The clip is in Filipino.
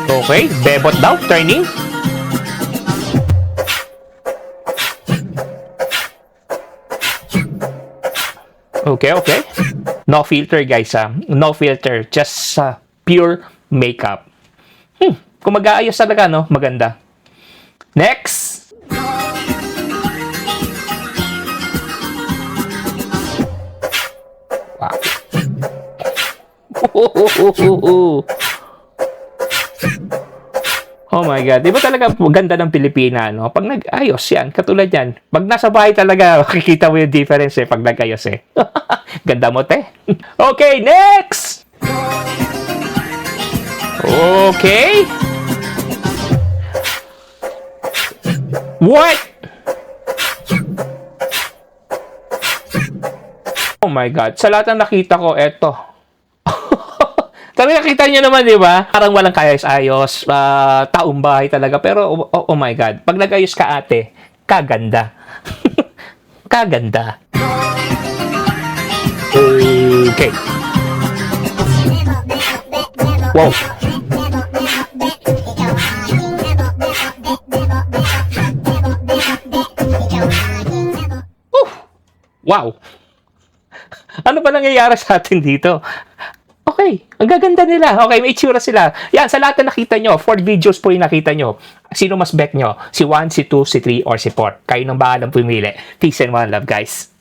Okay, bebot daw, turning. Okay, okay. No filter, guys, ha. No filter. Just pure makeup. Kung mag-aayos talaga, no? Maganda. Next! Wow. Oh my God. Di ba talaga ganda ng Pilipina, no? Pag nag-ayos yan, katulad yan. Pag nasa bahay talaga, makikita mo yung difference eh, pag nag-ayos eh. Ganda mo, te. Okay, next! Okay. What? Oh my God. Sa lahat ng nakita ko, eto. Tapi nakita niyo naman, di ba? Parang walang kayos-ayos, taong bahay talaga. Pero, oh my God, pag nag-ayos ka, ate, kaganda. Kaganda. Okay. Wow. Wow. Ano ba nangyayari sa atin dito? Okay, ang gaganda nila. Okay, may itsura sila. Yan, sa lahat na nakita nyo, 4 videos po yung nakita nyo. Sino mas bet nyo? Si 1, si 2, si 3, or si 4? Kayo nang bahalang pumili. Peace and one love, guys.